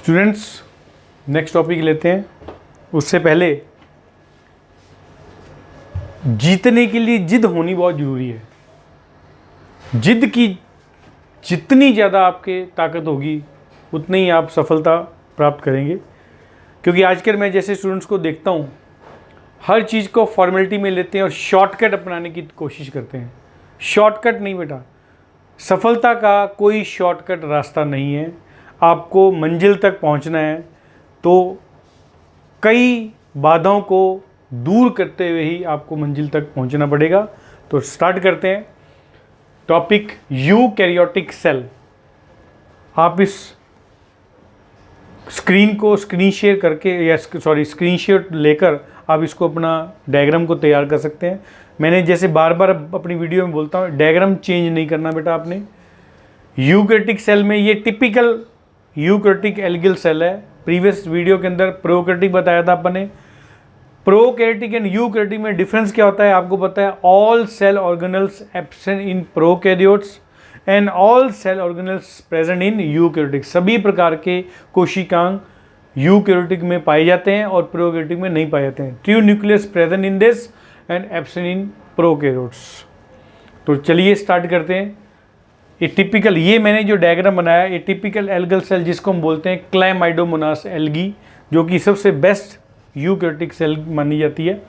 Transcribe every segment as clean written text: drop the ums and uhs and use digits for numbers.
Students, next topic लेते हैं। उससे पहले जीतने के लिए जिद होनी बहुत ज़रूरी है। जिद की जितनी ज़्यादा आपके ताकत होगी उतनी ही आप सफलता प्राप्त करेंगे। क्योंकि आजकल मैं जैसे स्टूडेंट्स को देखता हूँ, हर चीज़ को फॉर्मेलिटी में लेते हैं और शॉर्टकट अपनाने की कोशिश करते हैं। शॉर्टकट नहीं बेटा, सफलता का कोई शॉर्टकट रास्ता नहीं है। आपको मंजिल तक पहुंचना है तो कई बाधाओं को दूर करते हुए ही आपको मंजिल तक पहुंचना पड़ेगा। तो स्टार्ट करते हैं टॉपिक यूकैरियोटिक सेल। आप इस स्क्रीन को स्क्रीन शेयर करके या स्क्रीन शेयर लेकर आप इसको अपना डायग्राम को तैयार कर सकते हैं। मैंने जैसे बार बार अपनी वीडियो में बोलता हूँ, डायग्राम चेंज नहीं करना बेटा आपने। यूकैरियोटिक सेल में ये टिपिकल यूकैरियोटिक एल्गल सेल है। प्रीवियस वीडियो के अंदर प्रोकैरियोटिक बताया था अपन ने। प्रोकैरियोटिक एंड यूकैरियोटिक में डिफरेंस क्या होता है आपको पता है। All cell organelles absent in prokaryotes and all cell organelles present in eukaryotic. सभी प्रकार के कोशिकांग यूकैरियोटिक में पाए जाते हैं और प्रोकैरियोटिक में नहीं पाए जाते हैं। True nucleus present in this and absent in prokaryotes. तो चलिए स्टार्ट करते हैं। ये टिपिकल, ये मैंने जो डायग्राम बनाया, ये टिपिकल एल्गल सेल जिसको हम बोलते हैं क्लैमाइडोमोनास एल्गी, जो कि सबसे बेस्ट यूकैरियोटिक सेल मानी जाती है।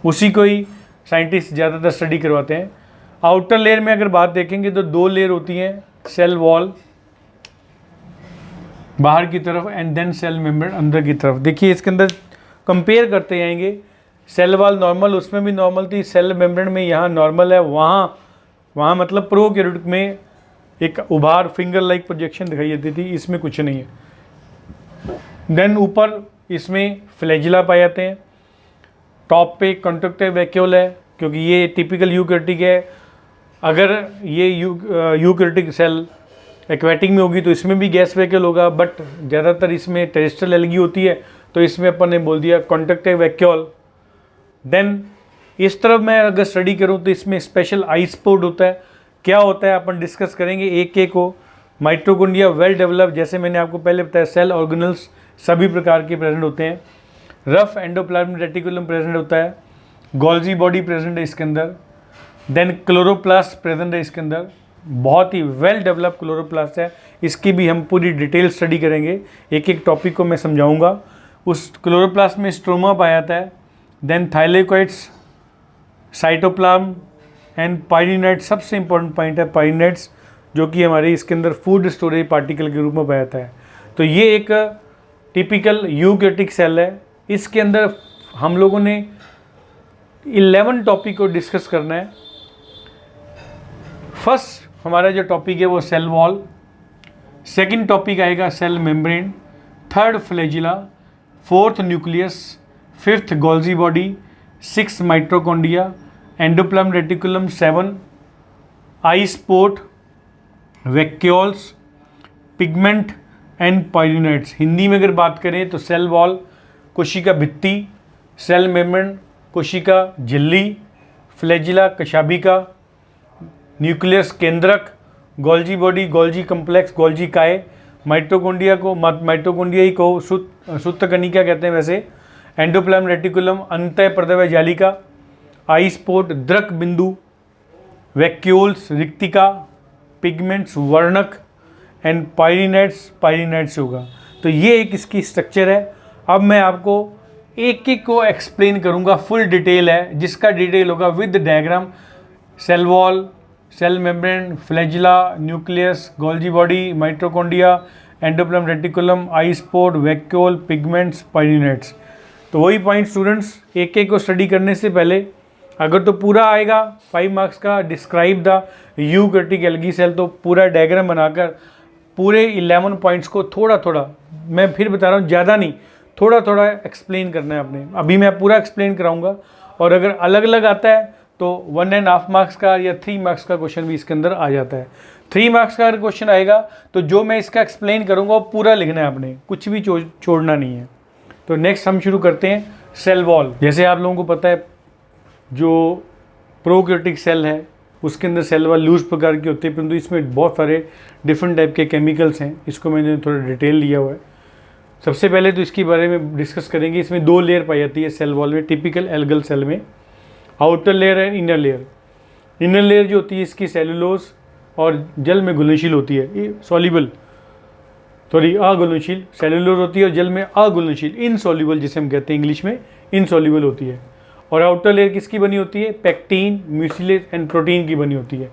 उसी को ही साइंटिस्ट ज़्यादातर स्टडी करवाते हैं। आउटर लेयर में अगर बात देखेंगे तो दो लेयर होती हैं, सेल वॉल बाहर की तरफ एंड देन सेल मेम्ब्रेन अंदर की तरफ। देखिए इसके अंदर कंपेयर करते जाएंगे। सेल वॉल नॉर्मल, उसमें भी नॉर्मल थी। सेल मेम्ब्रेन में यहाँ नॉर्मल है, वहाँ मतलब प्रोकैरियोटिक में एक उभार फिंगर लाइक प्रोजेक्शन दिखाई देती थी, इसमें कुछ नहीं है। देन ऊपर इसमें फ्लैजिला पाए जाते हैं। टॉप पे कंडक्टिव वैक्यूल है, क्योंकि ये टिपिकल यूकैरियोटिक है। अगर ये यूकैरियोटिक सेल एक्वेटिक में होगी तो इसमें भी गैस वैक्यूल होगा, बट ज़्यादातर इसमें टेरेस्ट्रियल एल्गी होती है तो इसमें अपन ने बोल दिया कंडक्टिव वैक्यूल। देन इस तरफ मैं अगर स्टडी करूँ तो इसमें स्पेशल आई स्पोर्ट होता है। क्या होता है अपन डिस्कस करेंगे एक एक को। माइटोकॉन्ड्रिया वेल डेवलप, जैसे मैंने आपको पहले बताया, सेल ऑर्गेनल्स सभी प्रकार के प्रेजेंट होते हैं। रफ एंडोप्लाज्मिक रेटिकुलम प्रेजेंट होता है। गोल्जी बॉडी प्रेजेंट है इसके अंदर। देन क्लोरोप्लास्ट प्रेजेंट है इसके अंदर। बहुत ही वेल डेवलप क्लोरोप्लास्ट है। इसकी भी हम पूरी डिटेल स्टडी करेंगे, एक एक टॉपिक को मैं समझाऊंगा। उस क्लोरोप्लास्ट में स्ट्रोमा पाया जाता है। Then thylakoids, cytoplasm and pyrenoids. सबसे इंपॉर्टेंट पॉइंट है पायरिनेट्स, जो कि हमारे इसके अंदर फूड स्टोरेज पार्टिकल के रूप में पाया जाता है। तो ये एक टिपिकल यूकैरियोटिक सेल है। इसके अंदर हम लोगों ने 11 टॉपिक को डिस्कस करना है। फर्स्ट हमारा जो टॉपिक है वो सेल वॉल। सेकंड टॉपिक आएगा cell membrane. Third flagella. Fourth nucleus. Fifth Golgi body. Six mitochondria. Endoplasmic reticulum 7। Eye spot, vacuoles, pigment and pyrenoids. Hindi में अगर बात करें तो सेल वॉल कोशिका भित्ति, सेल मेम्ब्रेन कोशिका झिल्ली, फ्लैजिला कशाभिका, न्यूक्लियस केंद्रक, Golgi body Golgi complex Golgi काय, माइटोकॉन्ड्रिया को सूत्रकणिका कहते हैं वैसे, एंडोप्लाज्मिक रेटिकुलम अंतः पर्दव्य जालिका, आई स्पोर्ट द्रक बिंदु, वैक्यूल्स रिक्तिका, पिगमेंट्स वर्णक एंड पायरिनेट्स होगा। तो ये एक इसकी स्ट्रक्चर है। अब मैं आपको एक एक को एक्सप्लेन करूंगा, फुल डिटेल है जिसका डिटेल होगा with diagram. Cell wall, cell membrane, flagella, nucleus, Golgi body, mitochondria, endoplasmic reticulum, eye spot, vacuole, pigments, pyrenoids. तो वही पॉइंट स्टूडेंट्स, एक एक को स्टडी करने से पहले अगर तो पूरा आएगा 5 मार्क्स का, describe the eukaryotic algae cell, तो पूरा डायग्राम बनाकर पूरे 11 पॉइंट्स को थोड़ा थोड़ा, मैं फिर बता रहा हूँ ज़्यादा नहीं, थोड़ा थोड़ा एक्सप्लेन करना है आपने। अभी मैं पूरा एक्सप्लेन कराऊंगा। और अगर अलग अलग आता है तो 1.5 मार्क्स का या 3 मार्क्स का क्वेश्चन भी इसके अंदर आ जाता है। 3 मार्क्स का अगर क्वेश्चन आएगा तो जो मैं इसका एक्सप्लेन करूँगा वो पूरा लिखना है आपने, कुछ भी छोड़ना नहीं है। तो नेक्स्ट हम शुरू करते हैं सेल वॉल। जैसे आप लोगों को पता है जो प्रोकैरियोटिक सेल है उसके अंदर सेल वॉल लूज प्रकार की होती है, परंतु इसमें बहुत सारे डिफरेंट टाइप के केमिकल्स हैं। इसको मैंने थोड़ा डिटेल लिया हुआ है। सबसे पहले तो इसके बारे में डिस्कस करेंगे। इसमें 2 लेयर पाई जाती है सेल वॉल में, टिपिकल एल्गल सेल में, outer layer and inner layer. Inner layer जो होती है इसकी सेलुलोज और जल में घुलनशील होती है, सॉल्युबल, सॉरी अघुलनशील, सेलुलोज होती है और जल में अघुलनशील, इनसॉल्युबल जिसे हम कहते हैं इंग्लिश में, इनसॉल्युबल होती है। और आउटर लेयर किसकी बनी होती है? पैक्टीन, म्यूसिलेज एंड प्रोटीन की बनी होती है,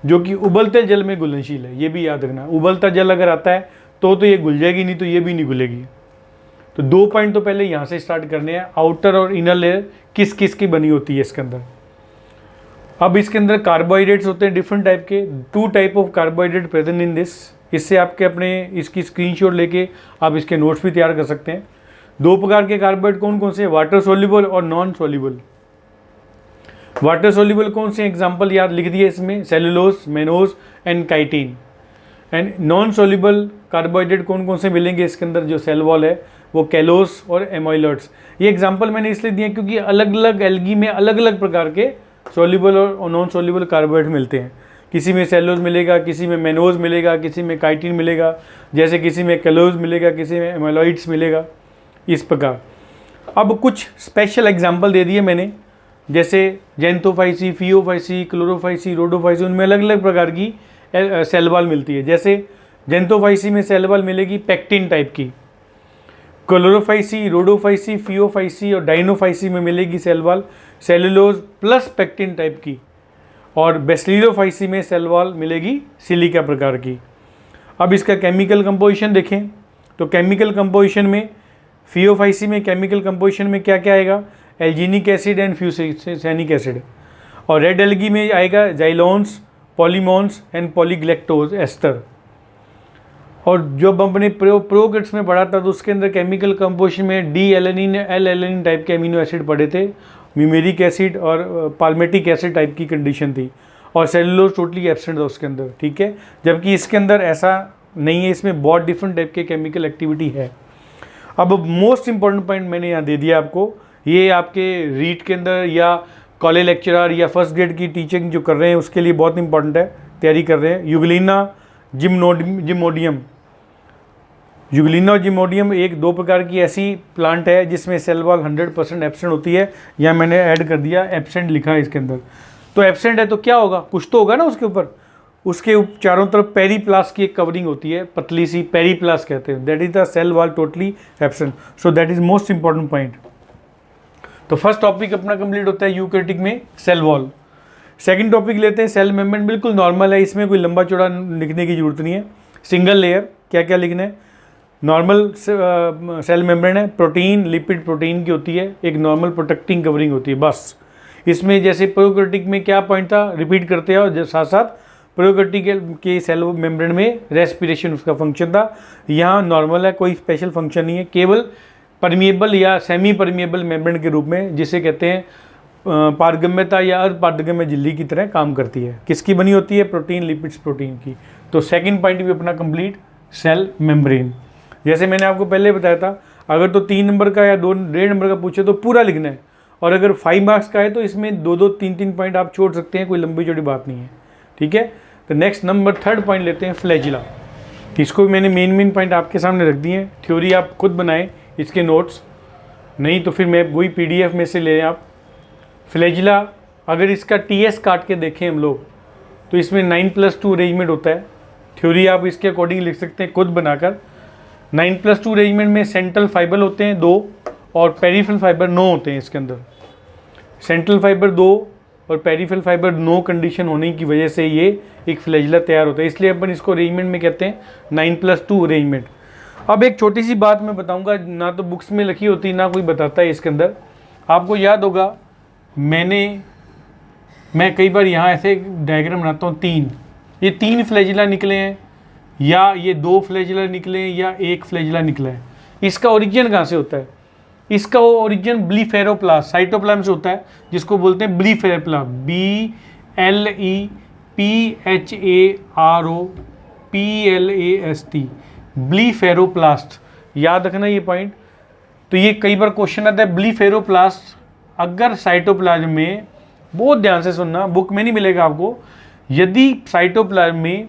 जो कि उबलते जल में घुलनशील है। ये भी याद रखना, उबलता जल अगर आता है तो ये घुल जाएगी, नहीं तो ये भी नहीं घुलेगी। तो 2 पॉइंट तो पहले यहाँ से स्टार्ट करने हैं, आउटर और इनर लेयर किस किस की बनी होती है इसके अंदर। अब इसके अंदर कार्बोहाइड्रेट्स होते हैं डिफरेंट टाइप के, 2 type of carbohydrate present in this. इससे आपके अपने इसकी स्क्रीनशॉट लेके आप इसके नोट्स भी तैयार कर सकते हैं। 2 प्रकार के कार्बोहाइड्रेट कौन कौन से हैं? वाटर सोल्यूबल और नॉन सोल्यूबल। वाटर सोल्यूबल कौन से एग्जाम्पल याद लिख दिए इसमें? Cellulose, mannose and chitin. And non soluble carbohydrate कौन कौन से मिलेंगे इसके अंदर जो सेल वॉल है? वो कैलोस और एमाइलॉइड्स। ये एग्जाम्पल मैंने इसलिए दिए क्योंकि अलग अलग एल्गी में अलग अलग प्रकार के सोल्यूबल और नॉन सोल्यूबल कार्बोहाइड्रेट मिलते हैं। किसी में सेलुलोज मिलेगा, किसी में मेनोज मिलेगा, किसी में काइटिन मिलेगा, जैसे किसी में कैलोज मिलेगा, किसी में एमाइलॉइड्स मिलेगा, इस प्रकार। अब कुछ स्पेशल एग्जाम्पल दे दिए मैंने, जैसे जेंथोफाइसी, फियोफाइसी, क्लोरोफाइसी, रोडोफाइसी, उनमें अलग अलग प्रकार की सेल वॉल मिलती है। जैसे जेंथोफाइसी में सेल वॉल मिलेगी पैक्टिन टाइप की, क्लोरोफाइसी, रोडोफाइसी, फियोफाइसी और डाइनोफाइसी में मिलेगी cell wall cellulose plus pectin type की, और बेसिलोफाइसी में सेल वॉल मिलेगी सिलिका प्रकार की। अब इसका केमिकल कंपोजिशन देखें तो केमिकल कंपोजिशन में फियोफाइसी में केमिकल कंपोजिशन में क्या क्या आएगा? एल्जीनिक एसिड एंड फ्यूसेनिक एसिड। और रेड एल्गी में आएगा जाइलोन्स, पॉलीमोन्स एंड पॉलीग्लैक्टोज एस्टर। और जब हमने प्रोकैरियोट्स में पढ़ा था तो उसके अंदर केमिकल कंपोजिशन में D alanine, L alanine type के अमीनो एसिड पढ़े थे, म्यूमेरिक एसिड और पाल्मेटिक एसिड टाइप की कंडीशन थी, और सेलुलोज टोटली एब्सेंट था उसके अंदर, ठीक है। जबकि इसके अंदर ऐसा नहीं है, इसमें बहुत डिफरेंट टाइप के केमिकल एक्टिविटी है। अब मोस्ट इंपॉर्टेंट पॉइंट मैंने यहाँ दे दिया आपको, ये आपके रीड के अंदर या कॉलेज लेक्चरर या फर्स्ट ग्रेड की टीचिंग जो कर रहे हैं उसके लिए बहुत इंपॉर्टेंट है, तैयारी कर रहे हैं। यूग्लिना जिम्नोडियम, यूग्लिना और जिम्नोडियम एक 2 प्रकार की ऐसी प्लांट है जिसमें सेल वॉल 100% एब्सेंट होती है। यहाँ मैंने ऐड कर दिया, एब्सेंट लिखा है इसके अंदर। तो एब्सेंट है तो क्या होगा? कुछ तो होगा ना उसके ऊपर। उसके चारों तरफ पेरीप्लास्ट की एक कवरिंग होती है, पतली सी, पेरीप्लास्ट कहते हैं। That is the cell wall totally absent, so that is most important point. तो फर्स्ट टॉपिक अपना कंप्लीट होता है यूकैरियोटिक में सेल वॉल। सेकंड टॉपिक लेते हैं सेल मेम्ब्रेन। बिल्कुल नॉर्मल है, इसमें कोई लंबा चौड़ा लिखने की जरूरत नहीं है। सिंगल लेयर, क्या क्या लिखना है? नॉर्मल सेल मेम्ब्रेन है, प्रोटीन, लिपिड प्रोटीन की होती है, एक नॉर्मल प्रोटेक्टिंग कवरिंग होती है, बस। इसमें जैसे प्रोकैरियोटिक में क्या पॉइंट था, रिपीट करते हैं, और साथ साथ प्रोकैरियोटिक के सेल मेम्ब्रेन में रेस्पिरेशन उसका फंक्शन था। यहाँ नॉर्मल है, कोई स्पेशल फंक्शन नहीं है, केवल परमिएबल या सेमी परमिएबल मेम्ब्रेन के रूप में, जिसे कहते हैं पारगम्यता या अर्धपारगम्य झिल्ली की तरह काम करती है। किसकी बनी होती है? प्रोटीन, लिपिड्स प्रोटीन की। तो सेकंड पॉइंट भी अपना कंप्लीट, सेल मेम्ब्रेन। जैसे मैंने आपको पहले बताया था, अगर तो 3 नंबर का या 2.5 नंबर का पूछे तो पूरा लिखना है, और अगर 5 मार्क्स का है तो इसमें 2-2, 3-3 पॉइंट आप छोड़ सकते हैं, कोई लंबी चौड़ी बात नहीं है, ठीक है। तो नेक्स्ट नंबर 3rd पॉइंट लेते हैं, फ्लैजिला। इसको मैंने मेन पॉइंट आपके सामने रख दिए हैं, थ्योरी आप खुद बनाएं इसके नोट्स, नहीं तो फिर मैं वही PDF में से ले आप। फ्लैजिला अगर इसका TS काट के देखें हम लोग तो इसमें 9+2 अरेंजमेंट होता है। थ्योरी आप इसके अकॉर्डिंग लिख सकते हैं खुद बनाकर। 9+2 अरेंजमेंट में सेंट्रल फाइबर होते हैं 2 और पेरिफेरल फाइबर 9 होते हैं इसके अंदर। सेंट्रल फाइबर 2 और पेरिफेरल फाइबर 9 कंडीशन होने की वजह से ये एक फ्लैजिला तैयार होता है, इसलिए अपन इसको अरेंजमेंट में कहते हैं 9+2 अरेंजमेंट। अब एक छोटी सी बात मैं बताऊंगा, ना तो बुक्स में लिखी होती ना कोई बताता है इसके अंदर। आपको याद होगा मैं कई बार यहाँ ऐसे डायग्राम बनाता हूँ, 3 ये 3 फ्लैजिला निकले हैं, या ये 2 फ्लैजिला निकले हैं, या 1 फ्लैजिला निकला है। इसका ओरिजिन कहाँ से होता है? इसका ओरिजिन ब्लीफेरोप्लास्ट साइटोप्लाज्म से होता है, जिसको बोलते हैं ब्लीफेरोप्लास्ट, BLEPHAROPLAST, ब्लीफेरोप्लास्ट। याद रखना ये पॉइंट। तो ये कई बार क्वेश्चन आता है, ब्लीफेरोप्लास्ट अगर साइटोप्लाज्म में, बहुत ध्यान से सुनना, बुक में नहीं मिलेगा आपको, यदि साइटोप्लाज्म में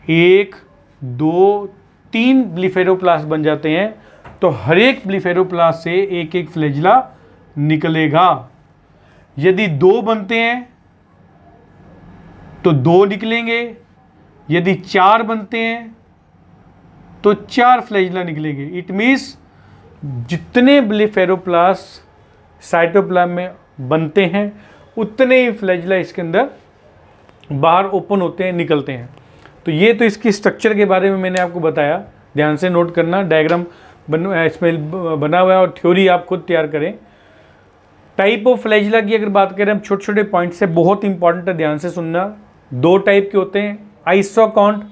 1, 2, 3 ब्लीफेरोप्लास्ट बन जाते हैं तो हर एक ब्लिफेरोप्लास्ट से एक एक फ्लैजिला निकलेगा। यदि 2 बनते हैं तो 2 निकलेंगे, यदि 4 बनते हैं तो 4 फ्लैजिला निकलेंगे। इट मीन्स जितने ब्लिफेरोप्लास्ट साइटोप्लाज्म में बनते हैं उतने ही फ्लैजिला इसके अंदर बाहर ओपन होते हैं, निकलते हैं। तो ये तो इसकी स्ट्रक्चर के बारे में मैंने आपको बताया, ध्यान से नोट करना। डायग्राम इसमें बना हुआ है और थ्योरी आप खुद तैयार करें। टाइप ऑफ फ्लैजिला की अगर बात करें हम, छोटे छोटे पॉइंट से, बहुत इंपॉर्टेंट है, ध्यान से सुनना। 2 टाइप के होते हैं, आइसोकॉन्ट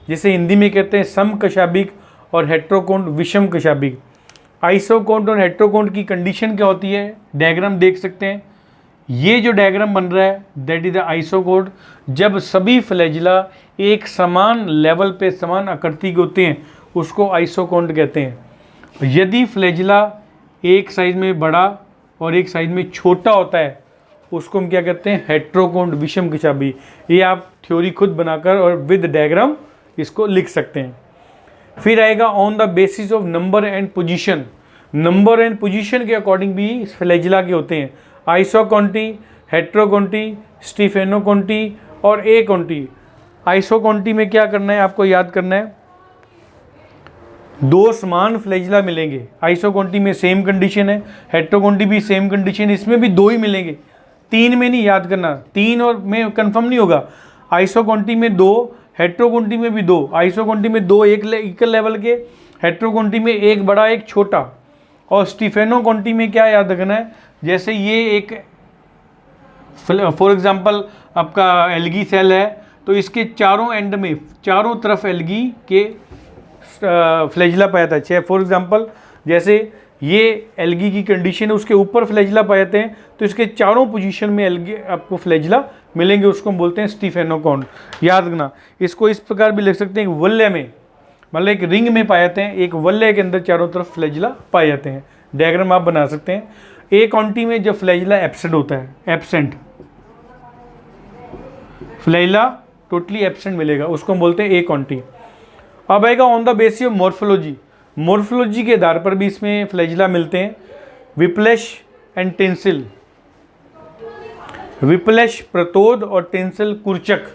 जिसे हिंदी में कहते हैं समकशाभिक, और हेट्रोकॉन्ट विषम कशाभिक। आइसोकॉन्ट और हेट्रोकॉन्ट की कंडीशन क्या होती है, डायग्राम देख सकते हैं। ये जो डायग्राम बन रहा है दैट इज द आइसोकॉन्ट, जब सभी फ्लैजिला एक समान लेवल पे समान आकृति के होते हैं उसको आइसोकॉन्ट कहते हैं। यदि फ्लैजिला एक साइज में बड़ा और एक साइज में छोटा होता है उसको हम क्या कहते हैं, हेट्रोकॉन्ट विषम कशाभिक। ये आप थ्योरी खुद बनाकर और विद डायग्राम इसको लिख सकते हैं। फिर आएगा on the basis of number and position. Number and position के अकॉर्डिंग भी फ्लैजिला के होते हैं, आइसोकॉन्टी, हेट्रोकॉन्टी, स्टीफेनोकॉन्टी और एकॉन्टी। आइसोकॉन्टी में क्या करना है, आपको याद करना है, 2 समान फ्लैजिला मिलेंगे। आइसोकॉन्टी में सेम कंडीशन है, हेट्रोकॉन्टी भी सेम कंडीशन, इसमें भी 2 ही मिलेंगे, 3 में नहीं, याद करना 3 और में कंफर्म नहीं होगा। आइसोकॉन्टी में 2, हेट्रोकॉन्टी में भी 2। आइसोकॉन्टी में 2 इक्वल लेवल के, हेट्रोकॉन्टी में एक बड़ा एक छोटा। और स्टीफेनोकॉन्टी में क्या याद रखना है, जैसे ये एक फॉर एग्जांपल आपका एल्गी सेल है तो इसके चारों एंड में, चारों तरफ एल्गी के फ्लैजिला पाया जाता है। फॉर एग्जांपल जैसे ये एल्गी की कंडीशन है, उसके ऊपर फ्लैजिला पाए जाते हैं, तो इसके चारों पोजीशन में एल्गी आपको फ्लैजिला मिलेंगे, उसको हम बोलते हैं स्टीफेनोकॉन्ट। याद रखना, इसको इस प्रकार भी लिख सकते हैं, वल्ले में, मतलब एक रिंग में पाए जाते हैं, एक वल्ले के अंदर चारों तरफ फ्लैजिला पाए जाते हैं। डायग्राम आप बना सकते हैं। एकॉन्टी में जब फ्लैजिला एब्सेंट होता है, एब्सेंट फ्लैजिला टोटली एब्सेंट मिलेगा, उसको हम बोलते हैं एकॉन्टी। अब आएगा on the basis of morphology. Morphology के आधार पर भी इसमें फ्लैजिला मिलते हैं। विप्लैश एंड टेंसिल, विप्लैश प्रतोद और टेंसिल कुर्चक।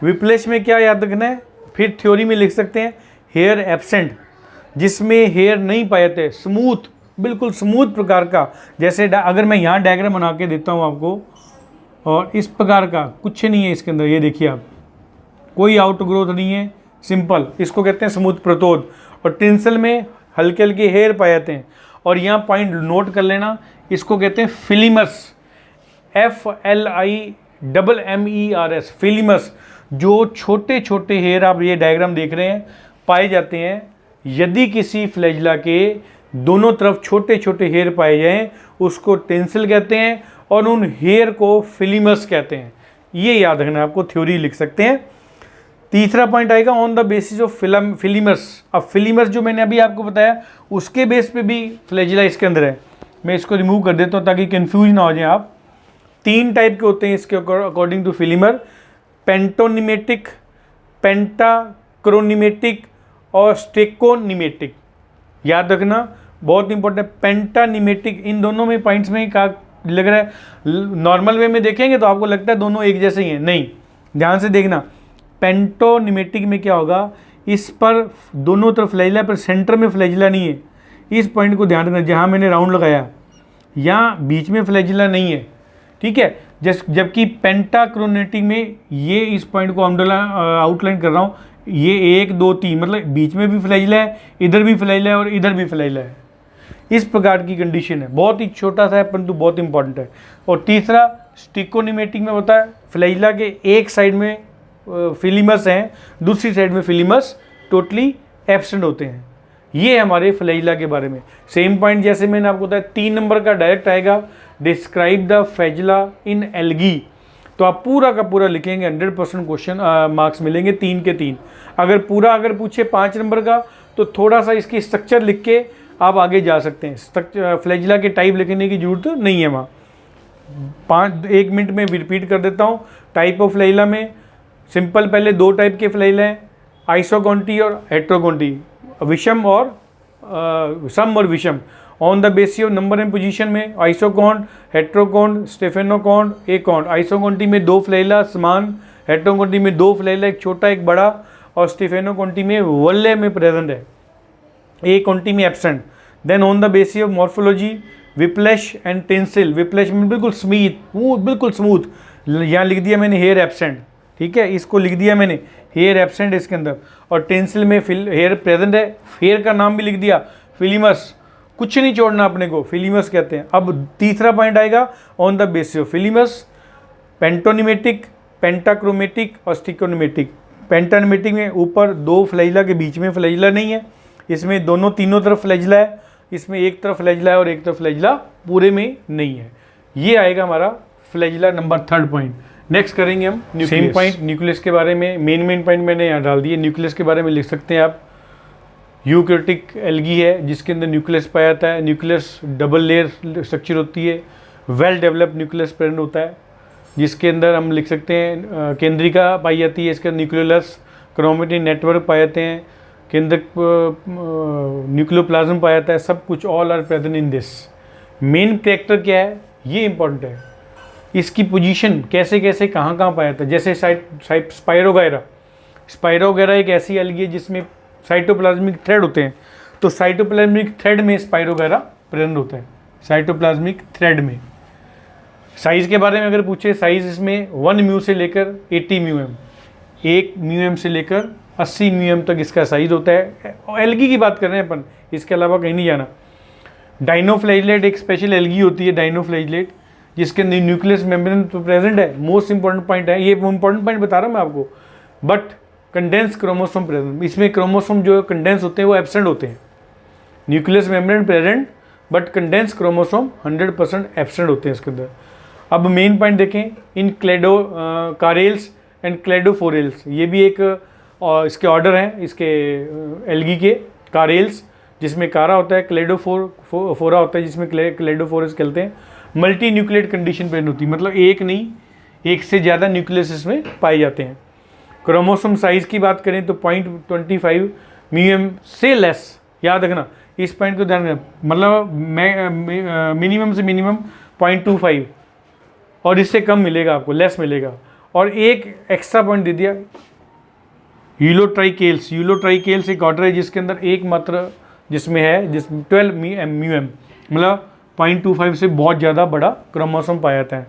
विप्लैश में क्या याद रखना है, फिर थ्योरी में लिख सकते हैं, हेयर एब्सेंट, जिसमें हेयर नहीं पाए जाते, स्मूथ, बिल्कुल स्मूथ प्रकार का। जैसे अगर मैं यहाँ डायग्राम बना के देता हूँ आपको, और इस प्रकार का कुछ नहीं है इसके अंदर, ये देखिए आप, कोई आउट ग्रोथ नहीं है, सिंपल, इसको कहते हैं स्मूथ प्रतोद। और टेंसिल में हल्के हल्के हेयर पाए जाते हैं। और यहाँ पॉइंट नोट कर लेना, इसको कहते हैं फिलीमस, FLIMMERS, फिलीमस। जो छोटे छोटे हेयर आप ये डायग्राम देख रहे हैं पाए जाते हैं, यदि किसी फ्लैजिला के दोनों तरफ छोटे छोटे हेयर पाए जाएं उसको टेंसिल कहते हैं और उन हेयर को फिलीमस कहते हैं। ये याद रखना, आपको थ्योरी लिख सकते हैं। तीसरा पॉइंट आएगा ऑन द बेसिस ऑफ फिलीमस। अब फिलीमस जो मैंने अभी आपको बताया उसके बेस पे भी फ्लैजिला इसके अंदर है। मैं इसको रिमूव कर देता हूँ ताकि कंफ्यूज ना हो जाए आप। 3 टाइप के होते हैं इसके अकॉर्डिंग टू फिलीमर, पेंटोनिमेटिक, पेंटाक्रोनिमेटिक और स्टेकोनिमेटिक। याद रखना, बहुत इंपॉर्टेंट। पेंटानिमेटिक, इन दोनों में पॉइंट्स में क्या लग रहा है, नॉर्मल वे में देखेंगे तो आपको लगता है दोनों एक जैसे ही हैं, नहीं, ध्यान से देखना। पेंटोनिमेटिक में क्या होगा, इस पर दोनों तरफ फ्लैजिला पर सेंटर में फ्लैजिला नहीं है, इस पॉइंट को ध्यान रखना। जहाँ मैंने राउंड लगाया यहाँ बीच में फ्लैजिला नहीं है, ठीक है। जबकि पेंटाक्रोनेटिक में ये इस पॉइंट को आउटलाइन कर रहा हूँ, ये 1 2 3 मतलब बीच में भी फ्लैजिला है, इधर भी फ्लैजिला है और इधर भी फ्लैजिला है। इस प्रकार की कंडीशन है, बहुत ही छोटा सा है परंतु बहुत इंपॉर्टेंट है। और तीसरा स्टिकोनिमेटिक में होता है, फ्लैजिला के एक साइड में फिलीमस हैं, दूसरी साइड में फिलीमस टोटली एब्सेंट होते हैं। ये हमारे फ्लैजिला के बारे में। सेम पॉइंट जैसे मैंने आपको बताया, 3 नंबर का डायरेक्ट आएगा, describe the flagella in algae. तो आप पूरा का पूरा लिखेंगे, 100% क्वेश्चन मार्क्स मिलेंगे 3 के 3। अगर पूछे 5 नंबर का तो थोड़ा सा इसकी स्ट्रक्चर लिख के आप आगे जा सकते हैं। फ्लैजिला के टाइप लिखने की जरूरत नहीं है वहाँ। 1 मिनट में रिपीट कर देता हूँ। टाइप ऑफ फ्लैजिला में सिंपल पहले 2 टाइप के फ्लैजिला हैं, आइसोकॉन्टी और हेट्रोकॉन्टी, विषम और सम और विषम on the basis of number and position में आइसोकॉन्ड, हेट्रोकॉन्ड, स्टेफेनोकॉन्ड, एकॉन्ड। आइसोकॉन्टी में 2 फ्लैजिला समान, हेट्रोकॉन्टी में 2 फ्लैजिला, एक छोटा एक बड़ा, और स्टेफेनोकॉन्टी में वल्ले में प्रेजेंट है, एक कॉन्टी में absent. Then on the basis of morphology whiplash and tinsel. Whiplash में बिल्कुल स्मूथ, यहाँ लिख दिया मैंने हेयर एब्सेंट, ठीक है, इसको लिख दिया मैंने हेयर एब्सेंट इसके अंदर, और टेंसिल में हेयर प्रेजेंट है, हेयर का नाम भी लिख दिया फिलीमस, कुछ नहीं छोड़ना अपने को, फिलीमस कहते हैं। अब तीसरा पॉइंट आएगा ऑन द बेसिस ऑफ फिलीमस, पेंटोनिमेटिक, पेंटाक्रोमेटिक और स्टिकोनोमेटिक। पेंटानिमेटिक में ऊपर 2 फ्लैजिला के बीच में फ्लैजिला नहीं है, इसमें दोनों तीनों तरफ फ्लैजिला है, इसमें एक तरफ फ्लैजिला है और एक तरफ फ्लैजिला पूरे में नहीं है। ये आएगा हमारा flagella number 3rd point. Next करेंगे हम सेम पॉइंट न्यूक्लियस के बारे में। मेन पॉइंट मैंने यहाँ डाल दिए। न्यूक्लियस के बारे में लिख सकते हैं आप, यूकैरियोटिक एल्गी है जिसके अंदर न्यूक्लियस पाया जाता है। न्यूक्लियस डबल लेयर स्ट्रक्चर होती है, वेल डेवलप्ड न्यूक्लियस प्रेजेंट होता है, जिसके अंदर हम लिख सकते हैं केंद्रिका पाई जाती है, इसके अंदर न्यूक्लियोलस क्रोमेटिन नेटवर्क पाए जाते हैं, केंद्रक न्यूक्लियोप्लाज्म पाया जाता है, सब कुछ all are present in this. Main character क्या है ये इंपॉर्टेंट है, इसकी पोजीशन कैसे कैसे कहाँ कहाँ पाया जाता है। जैसे स्पाइरोगायरा, स्पाइरोगायरा एक ऐसी एल्गी है जिसमें साइटोप्लाज्मिक थ्रेड होते हैं, तो साइटोप्लाज्मिक थ्रेड में स्पाइरोगायरा प्रेजेंट होता है, साइटोप्लाज्मिक थ्रेड में। साइज़ के बारे में अगर पूछे, साइज़ इसमें 1 म्यू से लेकर 80 म्यू, 1 म्यू से लेकर 80 म्यू तक इसका साइज़ होता है। एल्गी की बात कर रहे हैं अपन, इसके अलावा कहीं नहीं जाना। डाइनोफ्लैजिलेट एक स्पेशल एल्गी होती है, डाइनोफ्लैजिलेट, जिसके अंदर न्यूक्लियस मेम्ब्रेन तो प्रेजेंट है। मोस्ट इंपॉर्टेंट पॉइंट है, ये इंपॉर्टेंट पॉइंट बता रहा हूँ मैं आपको। बट कंडेंस क्रोमोसोम प्रेजेंट, इसमें क्रोमोसोम जो कंडेंस होते हैं वो एब्सेंट होते हैं। Nucleus membrane present but condense chromosome 100% absent होते हैं इसके अंदर। अब मेन पॉइंट देखें, इन क्लेडो कारेल्स एंड क्लेडोफोरेल्स, ये भी एक इसके ऑर्डर हैं इसके एल्गी के। कारेल्स जिसमें कारा होता है, क्लेडोफोरा होता है जिसमें क्लेडोफोरस कहते हैं। मल्टी न्यूक्लियेट कंडीशन प्रेजेंट होती है, मतलब एक नहीं एक से ज़्यादा न्यूक्लियस इसमें पाए जाते हैं। क्रोमोसोम साइज़ की बात करें तो 0.25 म्यू से लेस, याद रखना इस पॉइंट को ध्यान रखना, मतलब मिनिमम से मिनिमम 0.25 और इससे कम मिलेगा आपको, लेस मिलेगा। और एक एक्स्ट्रा पॉइंट दे दिया, यूलोट्राइकेल्स। यूलोट्राइकेल्स एक ऑर्डर है जिसके अंदर एक मात्र जिसमें है, जिस 12 म्यू, मतलब 0.25 से बहुत ज़्यादा बड़ा क्रोमोसोम पाया जाता है।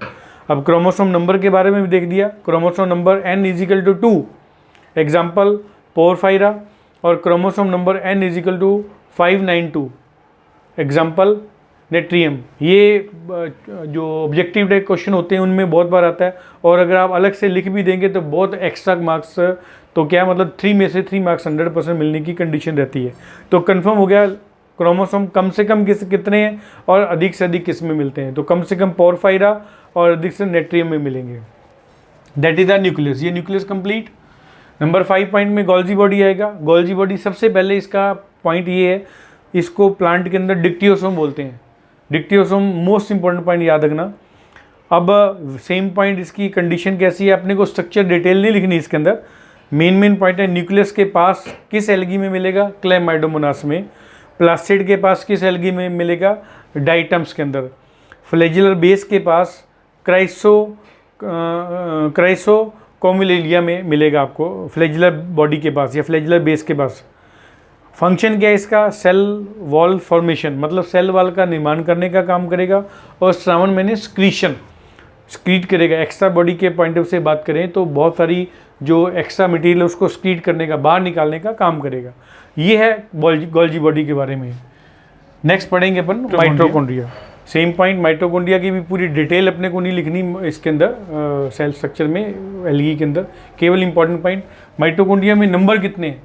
अब क्रोमोसोम नंबर के बारे में भी देख दिया, chromosome number n=2, example Porphyra, और chromosome number n=592, example Netrium. ये जो ऑब्जेक्टिव टाइप क्वेश्चन होते हैं उनमें बहुत बार आता है, और अगर आप अलग से लिख भी देंगे तो बहुत एक्स्ट्रा मार्क्स, तो क्या मतलब 3 में से 3 मार्क्स 100% मिलने की कंडीशन रहती है। तो कंफर्म हो गया क्रोमोसोम कम से कम कितने हैं और अधिक से अधिक किस में मिलते हैं, तो कम से कम पोरफायरा और अधिक से नेट्रियम में मिलेंगे। That is the nucleus. ये न्यूक्लियस कंप्लीट। नंबर 5 पॉइंट में गोल्जी बॉडी आएगा। गोल्जी बॉडी सबसे पहले इसका पॉइंट ये है, इसको प्लांट के अंदर डिक्टियोसोम बोलते हैं। डिक्टियोसोम मोस्ट इंपॉर्टेंट पॉइंट याद रखना। अब सेम पॉइंट, इसकी कंडीशन कैसी है, अपने को स्ट्रक्चर डिटेल नहीं लिखनी इसके अंदर। मेन पॉइंट है, न्यूक्लियस के पास किस एल्गी में मिलेगा, क्लेमाइडोमोनास में। प्लास्टिड के पास किस एल्गी में मिलेगा, डाइटम्स के अंदर। फ्लैजिलर बेस के पास क्राइसोकोमिलेलिया में मिलेगा आपको, फ्लैजिलर बॉडी के पास या फ्लैजिलर बेस के पास। फंक्शन क्या है इसका, सेल वॉल फॉर्मेशन, मतलब सेल वॉल का निर्माण करने का काम करेगा, और श्रावण मैंने स्क्रीट करेगा। एक्स्ट्रा बॉडी के पॉइंट ऑफ से बात करें तो बहुत सारी जो एक्स्ट्रा मटेरियल है उसको स्क्रीट करने का, बाहर निकालने का काम करेगा। ये है गोल्जी बॉडी के बारे में। नेक्स्ट पढ़ेंगे अपन माइटोकॉन्ड्रिया। सेम पॉइंट, माइटोकॉन्ड्रिया की भी पूरी डिटेल अपने को नहीं लिखनी इसके अंदर, सेल स्ट्रक्चर में एल्गी के अंदर। केवल इंपॉर्टेंट पॉइंट, माइटोकॉन्ड्रिया में नंबर कितने हैं,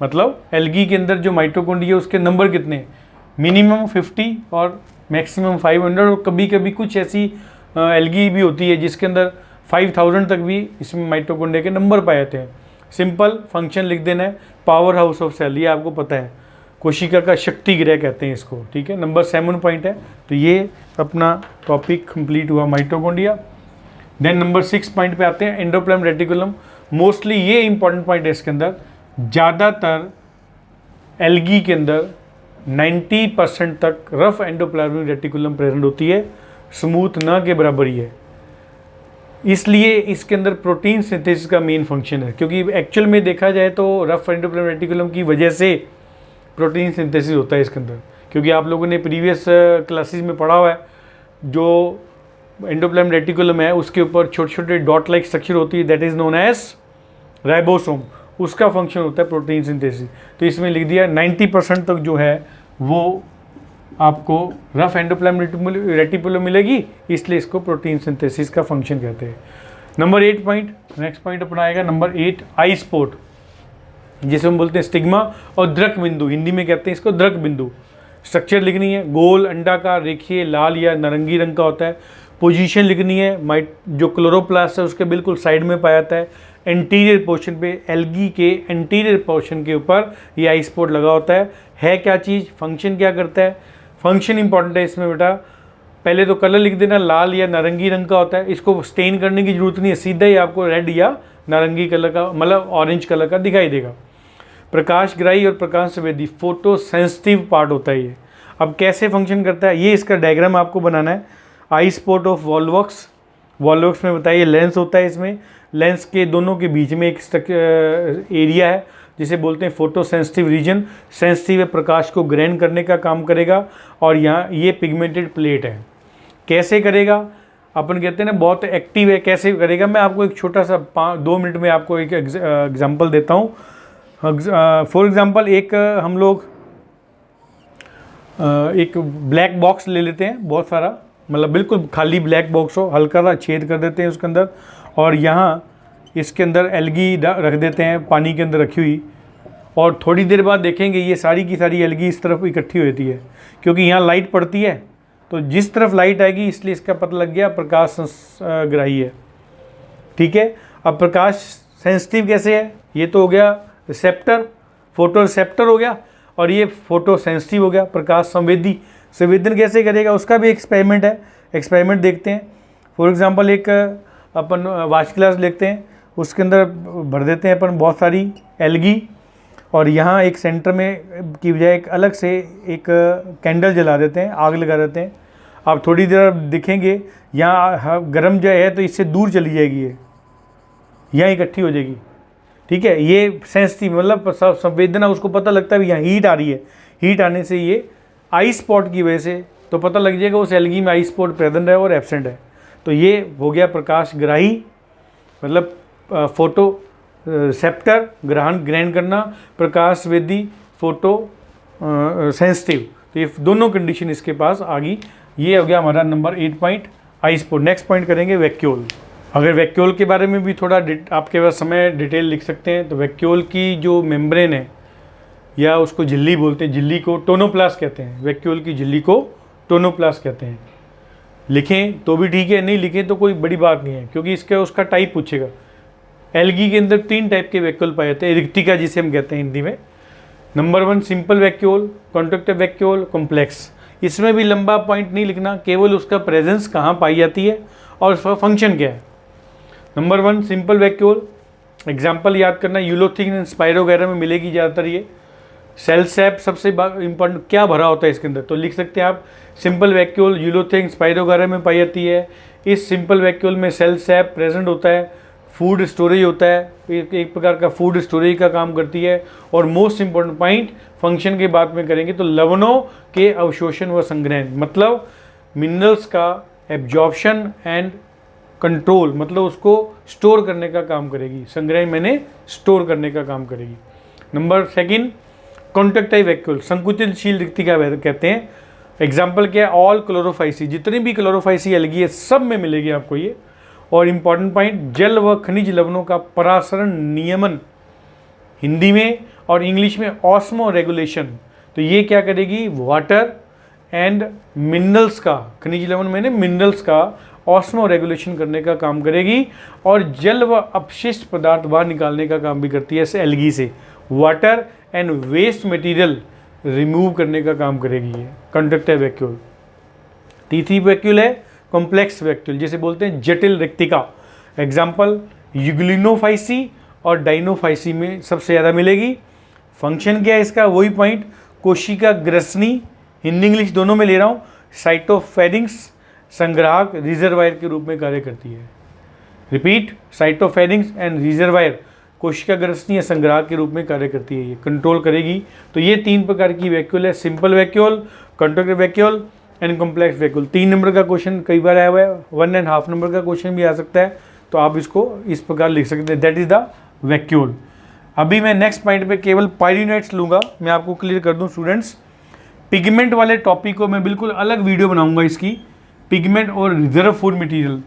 मतलब एल्गी के अंदर जो माइटोकॉन्ड्रिया उसके नंबर कितने हैं, मिनिमम 50 और मैक्सिमम 500, और कभी कभी कुछ ऐसी एल्गी भी होती है जिसके अंदर 5000 तक भी इसमें माइटोकॉन्ड्रिया के नंबर पाए जाते हैं। सिंपल फंक्शन लिख देना है, पावर हाउस ऑफ सेल, ये आपको पता है, कोशिका का शक्ति गृह कहते हैं इसको, ठीक है। नंबर 7 पॉइंट है, तो ये अपना टॉपिक कंप्लीट हुआ माइटोकॉन्ड्रिया। देन नंबर 6 पॉइंट पे आते हैं, एंडोप्लाज्म रेटिकुलम। मोस्टली ये इंपॉर्टेंट पॉइंट है इसके अंदर, ज़्यादातर एल्गी के अंदर 90% तक रफ एंडोप्लाज्मिक रेटिकुलम प्रेजेंट होती है, स्मूथ ना के बराबर ही है। इसलिए इसके अंदर प्रोटीन सिंथेसिस का मेन फंक्शन है, क्योंकि एक्चुअल में देखा जाए तो रफ एंडोप्लाज्मिक रेटिकुलम की वजह से प्रोटीन सिंथेसिस होता है इसके अंदर। क्योंकि आप लोगों ने प्रीवियस क्लासेस में पढ़ा हुआ है, जो एंडोप्लाज्मिक रेटिकुलम है उसके ऊपर छोटे छोटे डॉट लाइक स्ट्रक्चर होती है, that is known as ribosome. उसका फंक्शन होता है प्रोटीन सिंथेसिस। तो इसमें लिख दिया 90% तक जो है वो आपको रफ एंडोप्लाज्मिक रेटिकुलम मिलेगी, इसलिए इसको प्रोटीन सिंथेसिस का फंक्शन कहते हैं। नंबर 8 पॉइंट, नेक्स्ट पॉइंट अपना आएगा नंबर 8, आई स्पॉट, जिसे हम बोलते हैं स्टिग्मा और द्रक बिंदु, हिंदी में कहते हैं इसको द्रक बिंदु। स्ट्रक्चर लिखनी है, गोल अंडाकार रेखीय लाल या नारंगी रंग का होता है। पोजीशन लिखनी है, जो क्लोरोप्लास्ट है उसके बिल्कुल साइड में पाया जाता है, एंटीरियर पोर्शन पे, एल्गी के एंटीरियर पोर्शन के ऊपर ये आई स्पॉट लगा होता है क्या चीज़, फंक्शन क्या करता है। फंक्शन इंपॉर्टेंट है इसमें बेटा, पहले तो कलर लिख देना, लाल या नारंगी रंग का होता है। इसको स्टेन करने की जरूरत नहीं है, सीधा ही आपको रेड या नारंगी कलर का, मतलब ऑरेंज कलर का दिखाई देगा। प्रकाशग्राही और प्रकाश संवेदी, फोटो सेंसिटिव पार्ट होता है ये। अब कैसे फंक्शन करता है, ये इसका डायग्राम आपको बनाना है। आई स्पॉट ऑफ वॉल्वॉक्स, वॉल्वॉक्स में बताइए लेंस होता है, इसमें लेंस के दोनों के बीच में एक एरिया है जिसे बोलते हैं फोटो सेंसिटिव रीजन। सेंसिटिव है, प्रकाश को ग्रहण करने का काम करेगा। और यहाँ ये पिगमेंटेड प्लेट है। कैसे करेगा, अपन कहते हैं ना बहुत एक्टिव है, कैसे करेगा, मैं आपको एक छोटा सा 2 मिनट में आपको एक एग्जाम्पल देता हूँ। फॉर एग्ज़ाम्पल एक हम लोग एक ब्लैक बॉक्स ले लेते हैं, बहुत सारा, मतलब बिल्कुल खाली ब्लैक बॉक्स हो, हल्का सा छेद कर देते हैं उसके अंदर, और यहाँ इसके अंदर एल्गी रख देते हैं, पानी के अंदर रखी हुई। और थोड़ी देर बाद देखेंगे ये सारी की सारी एल्गी इस तरफ इकट्ठी होती है, क्योंकि यहाँ लाइट पड़ती है, तो जिस तरफ लाइट आएगी इसलिए इसका पता लग गया प्रकाश ग्राही है। ठीक है, अब प्रकाश सेंसिटिव कैसे है, ये तो हो गया रिसेप्टर, फोटो रिसेप्टर हो गया, और ये फोटो सेंसिटिव हो गया, प्रकाश संवेदी। संवेदन कैसे करेगा, उसका भी एक्सपेरिमेंट है, एक्सपेरिमेंट देखते हैं। फॉर एग्जांपल एक अपन वाच ग्लास लेते हैं, उसके अंदर भर देते हैं अपन बहुत सारी एल्गी, और यहाँ एक सेंटर में की बजाय एक अलग से एक कैंडल जला देते हैं, आग लगा देते हैं। आप थोड़ी देर दिखेंगे यहाँ गर्म जो है तो इससे दूर चली जाएगी, ये यहाँ इकट्ठी हो जाएगी। ठीक है, ये सेंसिटिव मतलब संवेदना, उसको पता लगता है यहाँ हीट आ रही है, हीट आने से ये आई स्पॉट की वजह से तो पता लग जाएगा उस एल्गी में आई स्पॉट प्रेजेंट है और एब्सेंट है। तो ये हो गया प्रकाशग्राही, मतलब फोटो रिसेप्टर ग्रहण करना, प्रकाशवेदी फोटो सेंसिटिव। तो ये दोनों कंडीशन इसके पास आ गई। ये हो गया हमारा नंबर 8 पॉइंट, आई स्पॉट। नेक्स्ट पॉइंट करेंगे वैक्यूल। अगर वैक्यूल के बारे में भी थोड़ा आपके पास समय डिटेल लिख सकते हैं, तो वैक्यूल की जो मेम्ब्रेन है, या उसको झिल्ली बोलते हैं, झिल्ली को टोनोप्लास्ट कहते हैं, वैक्यूल की झिल्ली को टोनोप्लास्ट कहते हैं। लिखें तो भी ठीक है, नहीं लिखें तो कोई बड़ी बात नहीं है, क्योंकि इसका उसका टाइप पूछेगा। एल्गी के अंदर 3 टाइप के वैक्यूल पाए जाते हैं, रिक्तिका जिसे हम कहते हैं हिंदी में। Number 1 simple vacuole, कॉन्ट्रैक्टिव vacuole, complex. इसमें भी लंबा पॉइंट नहीं लिखना, केवल उसका प्रेजेंस कहाँ पाई जाती है और उसका फंक्शन क्या है। नंबर 1 सिंपल वैक्यूल, एग्जाम्पल याद करना, यूलोथिन स्पाइरोगैरा में मिलेगी ज़्यादातर ये। सेल सैप सबसे इंपॉर्टेंट, क्या भरा होता है इसके अंदर, तो लिख सकते हैं आप सिंपल वैक्यूल यूलोथिन स्पाइरोगैरा में पाई जाती है। इस सिंपल वैक्यूल में सेल सैप प्रेजेंट होता है, फूड स्टोरेज होता है, एक प्रकार का फूड स्टोरेज का काम करती है। और मोस्ट इंपॉर्टेंट पॉइंट फंक्शन के बात में करेंगे तो लवणों के अवशोषण व संग्रहण, मतलब मिनरल्स का एब्जॉर्प्शन एंड कंट्रोल, मतलब उसको स्टोर करने का काम करेगी। संग्रहण मैंने स्टोर करने का काम करेगी। नंबर 2 कॉन्ट्रैक्टाइल वैक्यूल, संकुचितशील रिक्तिका कहते हैं। एग्जाम्पल क्या है, ऑल क्लोरोफाइसी, जितनी भी क्लोरोफाइसी एल्गी है सब में मिलेगी आपको ये। और इम्पॉर्टेंट पॉइंट, जल व खनिज लवणों का परासरण नियमन, हिंदी में और इंग्लिश में ऑस्मो रेगुलेशन। तो ये क्या करेगी, वाटर एंड मिनरल्स का, खनिज लवण मैंने मिनरल्स का ऑस्मो रेगुलेशन करने का काम करेगी। और जल व अपशिष्ट पदार्थ बाहर निकालने का काम भी करती है ऐसे एल्गी से। Water and waste material remove करने का काम करेगी ये कॉन्ट्रैक्टाइल वैक्यूल। तीसरी वैक्यूल है कॉम्प्लेक्स वैक्यूल, जिसे बोलते हैं जटिल रिक्तिका। एग्जाम्पल यूग्लिनोफाइसी और डाइनोफाइसी में सबसे ज़्यादा मिलेगी। फंक्शन क्या है इसका, वही पॉइंट, कोशिका ग्रसनी, हिंदी इंग्लिश दोनों में ले रहा हूँ, साइटोफेरिंग्स संग्राहक रिजर्वायर के रूप में कार्य करती है। रिपीट, साइटोफेरिंग्स एंड रिजर्वायर कोशिका ग्रसनी या संग्राहक के रूप में कार्य करती है, ये कंट्रोल करेगी। तो ये 3 प्रकार की वैक्यूल है, simple vacuole, contractile vacuole and complex vacuole. 3 number का क्वेश्चन कई बार आया हुआ है, 1.5 नंबर का क्वेश्चन भी आ सकता है, तो आप इसको इस प्रकार लिख सकते हैं, दैट इज द वैक्यूल। अभी मैं नेक्स्ट पॉइंट पे केवल पायरिनाइट्स लूँगा, मैं आपको क्लियर कर दूँ स्टूडेंट्स। पिगमेंट वाले टॉपिक को मैं बिल्कुल अलग वीडियो बनाऊँगा इसकी, पिगमेंट और रिजर्व फूड मटीरियल,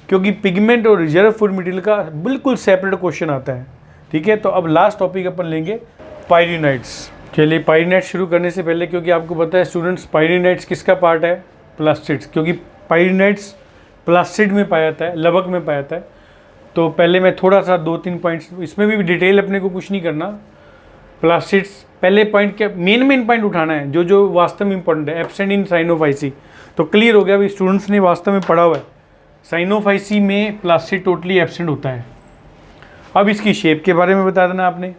क्योंकि पिगमेंट और रिजर्व फूड मटीरियल का बिल्कुल सेपरेट क्वेश्चन आता है, ठीक है। तो अब लास्ट टॉपिक अपन लेंगे पायरिनाइट्स। चलिए पायरिनाइट्स शुरू करने से पहले, क्योंकि आपको पता है स्टूडेंट्स पायरिनाइट्स किसका पार्ट है, प्लास्टिड्स, क्योंकि पायरिनाइट्स प्लास्टिड में पाया जाता है, लवक में पाया जाता है। तो पहले मैं थोड़ा सा 2-3 पॉइंट्स, इसमें भी डिटेल अपने को कुछ नहीं करना, प्लास्टिड्स पहले पॉइंट के मेन पॉइंट उठाना है, जो वास्तव में इंपॉर्टेंट है। एब्सेंट इन साइनोफाइसी, तो क्लियर हो गया, अभी स्टूडेंट्स ने वास्तव में पढ़ा हुआ है, साइनोफाइसी में प्लास्टिड टोटली एब्सेंट होता है। अब इसकी शेप के बारे में बता देना आपने,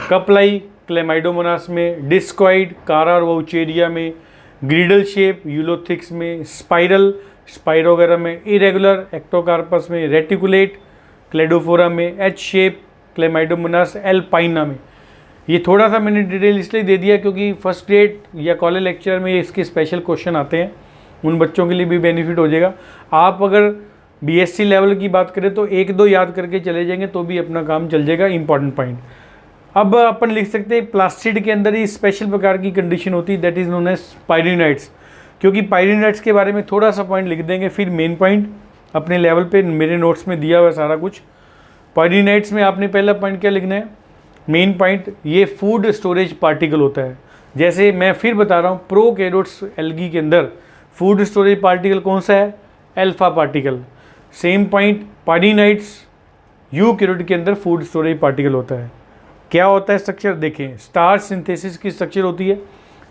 कपलाई क्लेमाइडोमोनास में, डिस्कॉइड कारा और वाउचेरिया में, ग्रिडल शेप यूलोथिक्स में, स्पाइरल स्पाइरोगेरा में, इरेगुलर एक्टोकार्पस में, रेटिकुलेट क्लेडोफोरा में, एच शेप क्लेमाइडोमोनास एल्पाइना में। ये थोड़ा सा मैंने डिटेल इसलिए दे दिया क्योंकि फर्स्ट ग्रेड या कॉलेज लेक्चर में इसके स्पेशल क्वेश्चन आते हैं, उन बच्चों के लिए भी बेनिफिट हो जाएगा। आप अगर बीएससी लेवल की बात करें तो 1-2 याद करके चले जाएंगे तो भी अपना काम चल जाएगा, इंपॉर्टेंट पॉइंट। अब अपन लिख सकते हैं प्लास्टिड के अंदर ही स्पेशल प्रकार की कंडीशन होती है, दैट इज नोन एज पायरिनाइट्स। क्योंकि पायरिनाइट्स के बारे में थोड़ा सा पॉइंट लिख देंगे, फिर मेन पॉइंट अपने लेवल पे मेरे नोट्स में दिया हुआ है सारा कुछ। पायरिनाइट्स में आपने पहला पॉइंट क्या लिखना है, मेन पॉइंट, ये फूड स्टोरेज पार्टिकल होता है। जैसे मैं फिर बता रहा हूँ, प्रोकैरियोट्स एल्गी के अंदर फूड स्टोरेज पार्टिकल कौन सा है, alpha particle. Same point pyrenoids eukaryote के अंदर फूड स्टोरेज पार्टिकल होता है। क्या होता है स्ट्रक्चर, देखें, स्टार्च सिंथेसिस की स्ट्रक्चर होती है।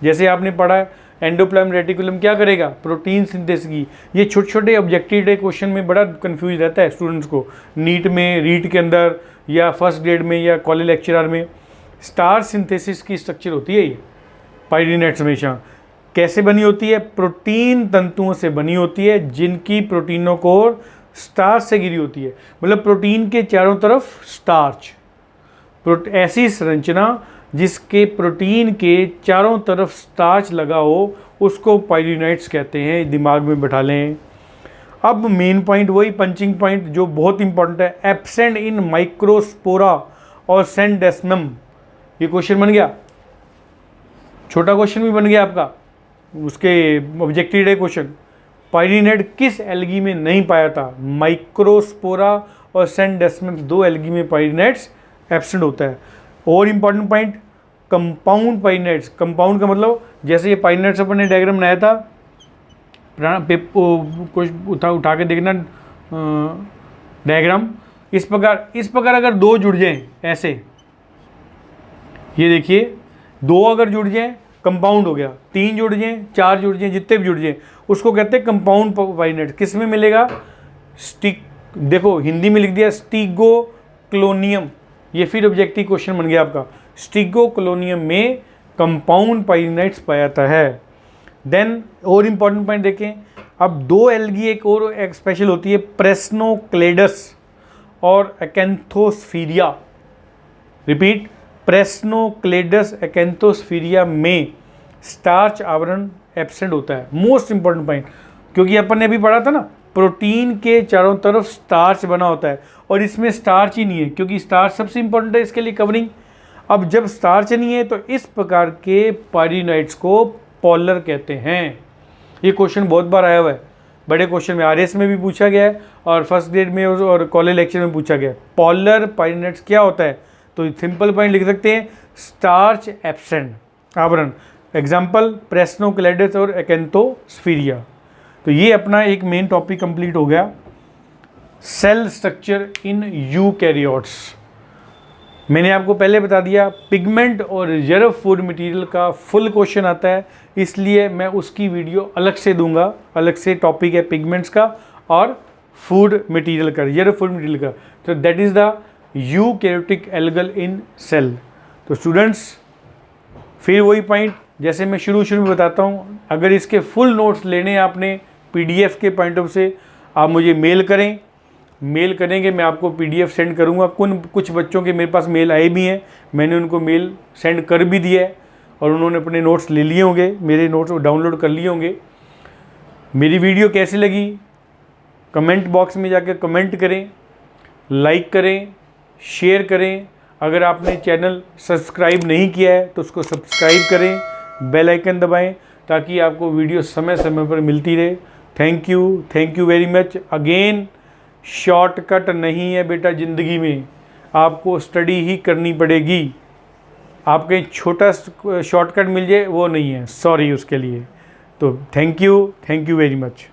जैसे आपने पढ़ा है एंडोप्लाज्म रेटिकुलम क्या करेगा, प्रोटीन सिंथेसिस की। ये छोटे छोटे ऑब्जेक्टिव डे क्वेश्चन में बड़ा कंफ्यूज रहता है स्टूडेंट्स को, नीट में, रीट के अंदर या फर्स्ट ग्रेड में या कॉलेज लेक्चरर में। स्टार्च सिंथेसिस की स्ट्रक्चर होती है ये पायरिनाइट्स हमेशा। कैसे बनी होती है, प्रोटीन तंतुओं से बनी होती है जिनकी प्रोटीनों को स्टार्च से घिरी होती है, मतलब प्रोटीन के चारों तरफ स्टार्च। ऐसी संरचना जिसके प्रोटीन के चारों तरफ स्टार्च लगा हो उसको पायरिनाइट्स कहते हैं, दिमाग में बैठा लें। अब मेन पॉइंट वही पंचिंग पॉइंट जो बहुत इंपॉर्टेंट है, एब्सेंट इन माइक्रोस्पोरा और सेंडेस्मम। ये क्वेश्चन बन गया, छोटा क्वेश्चन भी बन गया आपका, उसके ऑब्जेक्टिव डे क्वेश्चन। पायरिनाइट किस एल्गी में नहीं पाया था, माइक्रोस्पोरा और सेंडेस्मम 2 एल्गी में पायरिनाइट्स एब्सेंट होता है। और इम्पॉर्टेंट पॉइंट, कंपाउंड पायरिनाइट्स। कंपाउंड का मतलब, जैसे ये पायरिनाइट्स अपन ने डायग्राम बनाया था, कुछ उठा के देखना डायग्राम, इस प्रकार अगर 2 जुड़ जाएं ऐसे, ये देखिए 2 अगर जुड़ जाएं कंपाउंड हो गया, 3 जुड़ जाएं, 4 जुड़ जाएं, जितने भी जुड़ जाएं उसको कहते हैं कंपाउंड पायरिनाइट। किस में मिलेगा, स्टिक, देखो हिंदी में लिख दिया स्टिगोक्लोनियम, ये फिर ऑब्जेक्टिव क्वेश्चन बन गया आपका। स्टिगोक्लोनियम में कंपाउंड पायरिनाइट्स पाया जाता है। देन और इम्पॉर्टेंट पॉइंट देखें, अब 2 एल्गी एक और एक स्पेशल होती है, प्रेस्नोक्लेडस और एकेंथोस्फीरिया। रिपीट, प्रेस्नोक्लेडस एकेंथोस्फीरिया में स्टार्च आवरण एब्सेंट होता है। मोस्ट इंपॉर्टेंट पॉइंट, क्योंकि अपन ने अभी पढ़ा था ना, प्रोटीन के चारों तरफ स्टार्च बना होता है और इसमें स्टार्च ही नहीं है, क्योंकि स्टार्च सबसे इंपॉर्टेंट है इसके लिए कवरिंग। अब जब स्टार्च नहीं है तो इस प्रकार के पायरिनाइट्स को पॉलर कहते हैं। ये क्वेश्चन बहुत बार आया हुआ है, बड़े क्वेश्चन में, आरएस में भी पूछा गया है और फर्स्ट ग्रेड में और कॉलेज लेक्चर में पूछा गया है। पॉलर पायरिनाइट्स क्या होता है, तो सिंपल पॉइंट लिख सकते हैं, स्टार्च एब्सेंट आवरण। एग्जाम्पल प्रेस्नोक्लेडस और एकेंथोस्फीरिया। तो ये अपना एक मेन टॉपिक कंप्लीट हो गया, सेल स्ट्रक्चर इन यूकैरियोट्स। मैंने आपको पहले बता दिया पिगमेंट और रिजर्व फूड मटेरियल का फुल क्वेश्चन आता है, इसलिए मैं उसकी वीडियो अलग से दूंगा। अलग से टॉपिक है पिगमेंट्स का और फूड मटेरियल का, रिजर्व फूड मटेरियल का। तो that is the eukaryotic algal in cell. तो स्टूडेंट्स फिर वही पॉइंट, जैसे मैं शुरू में बताता हूँ, अगर इसके फुल नोट्स लेने हैं आपने PDF के पॉइंट ऑफ से, आप मुझे मेल करें, मेल करेंगे, मैं आपको PDF सेंड करूँगा। कुछ बच्चों के मेरे पास मेल आए भी हैं, मैंने उनको मेल सेंड कर भी दिया है और उन्होंने अपने नोट्स ले लिए होंगे, मेरे नोट्स डाउनलोड कर लिए होंगे। मेरी वीडियो कैसी लगी कमेंट बॉक्स में जाकर कमेंट करें, लाइक करें, शेयर करें। अगर आपने चैनल सब्सक्राइब नहीं किया है तो उसको सब्सक्राइब करें, बेल आइकन दबाएं ताकि आपको वीडियो समय समय पर मिलती रहे। Thank you very much. Again, shortcut नहीं है बेटा ज़िंदगी में, आपको स्टडी ही करनी पड़ेगी। आपके छोटा शॉर्टकट मिल जाए वो नहीं है, सॉरी उसके लिए। तो थैंक यू वेरी मच।